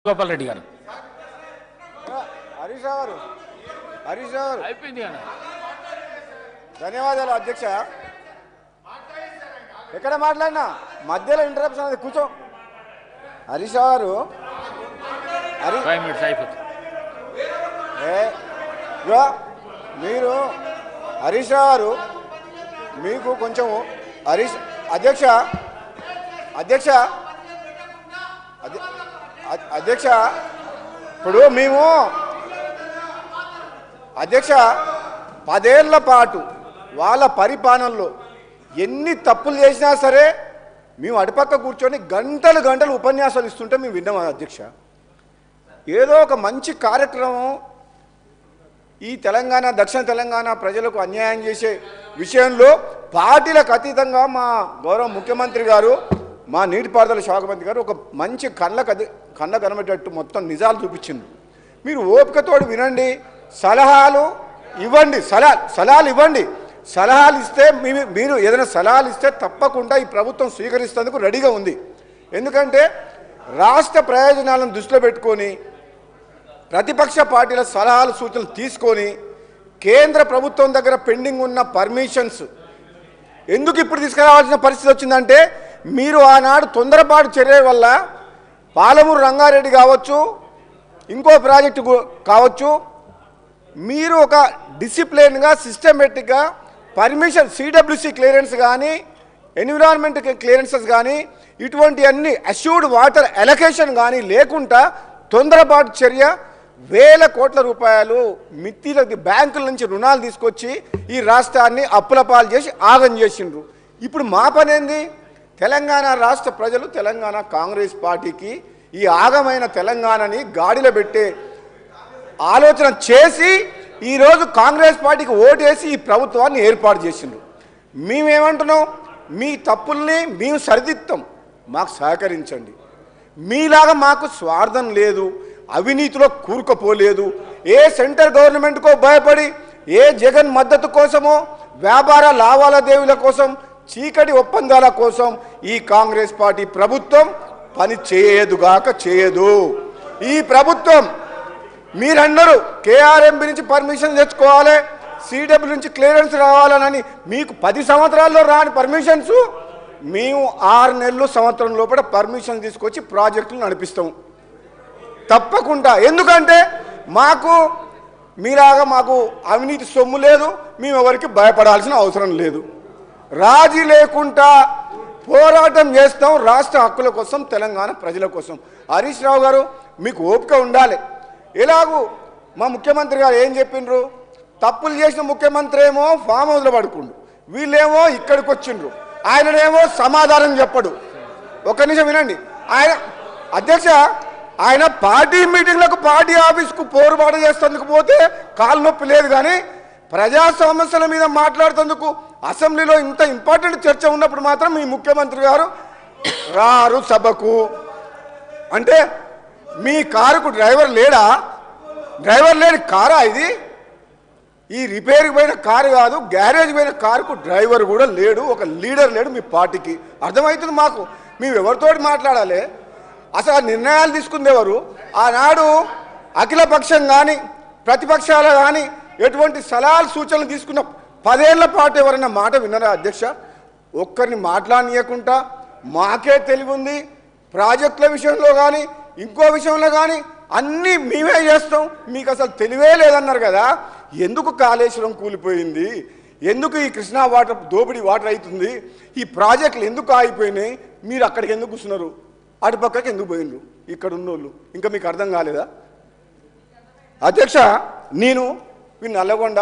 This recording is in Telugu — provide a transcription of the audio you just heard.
గోపాల్ రెడ్డి గారు హరీష్ రావు అయిపోయింది కదా. ధన్యవాదాలు అధ్యక్ష. ఎక్కడ మాట్లాడినా మధ్యలో ఇంటరప్షన్ అది కూర్చో. హరీష్ రావు గారు 5 minutes అయిపోతుంది. మీరు హరీష్ రావు గారు మీకు కొంచెం హరీష్ అధ్యక్ష అధ్యక్ష అధ్యక్ష ఇప్పుడు మేము అధ్యక్ష 10 ఏళ్ల పాటు వాళ్ళ పరిపాలనలో ఎన్ని తప్పులు చేసినా సరే మేము అటుపక్క కూర్చొని గంటలు గంటలు ఉపన్యాసాలు ఇస్తుంటే మేము విన్నాం అధ్యక్ష. ఏదో ఒక మంచి కార్యక్రమం ఈ తెలంగాణ దక్షిణ తెలంగాణ ప్రజలకు అన్యాయం చేసే విషయంలో పార్టీలకు అతీతంగా మా గౌరవ ముఖ్యమంత్రి గారు మా నీటిపారుదల శాఖ మంత్రి గారు ఒక మంచి కళ్ళ కనబడేటట్టు మొత్తం నిజాలు చూపించింది. మీరు ఓపికతోడు వినండి, సలహాలు ఇవ్వండి, సలహాలు ఇవ్వండి. సలహాలు ఇస్తే మీరు ఏదైనా సలహాలు ఇస్తే తప్పకుండా ఈ ప్రభుత్వం స్వీకరిస్తేందుకు రెడీగా ఉంది. ఎందుకంటే రాష్ట్ర ప్రయోజనాలను దృష్టిలో పెట్టుకొని ప్రతిపక్ష పార్టీల సలహాలు సూచనలు తీసుకొని కేంద్ర ప్రభుత్వం దగ్గర పెండింగ్ ఉన్న పర్మిషన్స్ ఎందుకు ఇప్పుడు తీసుకురావాల్సిన పరిస్థితి వచ్చిందంటే మీరు ఆనాడు తొందరపాటు చర్య వల్ల పాలమూరు రంగారెడ్డి కావచ్చు, ఇంకో ప్రాజెక్టు కావచ్చు, మీరు ఒక డిసిప్లిన్గా సిస్టమేటిక్గా పర్మిషన్ సిడబ్ల్యూసి క్లియరెన్స్ కానీ ఎన్విరాన్మెంట్ క్లియరెన్సెస్ కానీ ఇటువంటి అన్ని అష్యూర్డ్ వాటర్ అలొకేషన్ కానీ లేకుండా తొందరపాటు చర్య వేల కోట్ల రూపాయలు మిత్తిల బ్యాంకుల నుంచి రుణాలు తీసుకొచ్చి ఈ రాష్ట్రాన్ని అప్పుల పాలు చేసి ఆగం చేసిండ్రు. ఇప్పుడు మా పనేంది? తెలంగాణ రాష్ట్ర ప్రజలు తెలంగాణ కాంగ్రెస్ పార్టీకి ఈ ఆగమైన తెలంగాణని గాడిలో పెట్టే ఆలోచన చేసి ఈరోజు కాంగ్రెస్ పార్టీకి ఓటేసి ఈ ప్రభుత్వాన్ని ఏర్పాటు చేసిండ్రు. మేమేమంటున్నాం? మీ తప్పుల్ని మేము సరిదిద్దాం, మాకు సహకరించండి. మీలాగా మాకు స్వార్థం లేదు, అవినీతిలో కూరుకుపోలేదు. ఏ సెంట్రల్ గవర్నమెంట్కో భయపడి ఏ జగన్ మద్దతు కోసమో వ్యాపార లావాదేవీల కోసం చీకటి ఒప్పందాల కోసం ఈ కాంగ్రెస్ పార్టీ ప్రభుత్వం పని చేయదు. ఈ ప్రభుత్వం మీరన్నారు కేఆర్ఎంబి నుంచి పర్మిషన్ తెచ్చుకోవాలి, సిడబ్ల్యూ నుంచి క్లియరెన్స్ రావాలని. మీకు 10 సంవత్సరాల్లో రాని పర్మిషన్స్ మేము 6 నెలలు సంవత్సరం లోపల పర్మిషన్ తీసుకొచ్చి ప్రాజెక్టులు నడిపిస్తాం తప్పకుండా. ఎందుకంటే మీలాగా మాకు అవినీతి సొమ్ము లేదు, మేము ఎవరికి భయపడాల్సిన అవసరం లేదు. రాజీ లేకుండా పోరాటం చేస్తాం రాష్ట్ర హక్కుల కోసం, తెలంగాణ ప్రజల కోసం. హరీష్ రావు గారు మీకు ఓపిక ఉండాలి. ఎలాగూ మా ముఖ్యమంత్రి గారు ఏం చెప్పిండ్రు? తప్పులు చేసిన ముఖ్యమంత్రి ఏమో ఫామ్ హౌస్లో పడుకుండు, వీళ్ళేమో ఇక్కడికి వచ్చిండ్రు, ఆయననేమో సమాధానం చెప్పడు. ఒక్క నిమిషం వినండి. అధ్యక్ష ఆయన పార్టీ మీటింగ్లకు పార్టీ ఆఫీస్కు పోరుబాటు చేసేందుకు పోతే కాలు నొప్పి లేదు, కానీ ప్రజా సమస్యల మీద మాట్లాడుతందుకు అసెంబ్లీలో ఇంత ఇంపార్టెంట్ చర్చ ఉన్నప్పుడు మాత్రం మీ ముఖ్యమంత్రి గారు రారు సభకు. అంటే మీ కారుకు డ్రైవర్ లేడా? డ్రైవర్ లేని కారా ఇది? ఈ రిపేర్కి పోయిన కారు కాదు, గ్యారేజ్ పోయిన కారుకు డ్రైవర్ కూడా లేడు, ఒక లీడర్ లేడు మీ పార్టీకి. అర్థమవుతుంది మాకు. మేము ఎవరితోటి మాట్లాడాలి? అసలు ఆ నిర్ణయాలు తీసుకుంది ఎవరు? ఆనాడు అఖిలపక్షం కానీ ప్రతిపక్షాలు కానీ ఎటువంటి సలహాలు సూచనలు తీసుకున్న 10 ఏళ్ల పాటు ఎవరైనా మాట విన్నారా అధ్యక్ష? ఒక్కరిని మాట్లాడనీయకుండా మాకే తెలివి ఉంది, ప్రాజెక్టుల విషయంలో కానీ ఇంకో విషయంలో కానీ అన్నీ మేమే చేస్తాం, మీకు అసలు తెలివే లేదన్నారు కదా. ఎందుకు కాళేశ్వరం కూలిపోయింది? ఎందుకు ఈ కృష్ణా వాటర్ దోపిడీ వాటర్ అవుతుంది? ఈ ప్రాజెక్టులు ఎందుకు ఆగిపోయినాయి? మీరు అక్కడికి ఎందుకు కూర్చున్నారు? అటుపక్కకి ఎందుకు పోయినరు? ఇక్కడ ఉన్నోళ్ళు ఇంకా మీకు అర్థం కాలేదా? అధ్యక్ష నేను నల్లగొండ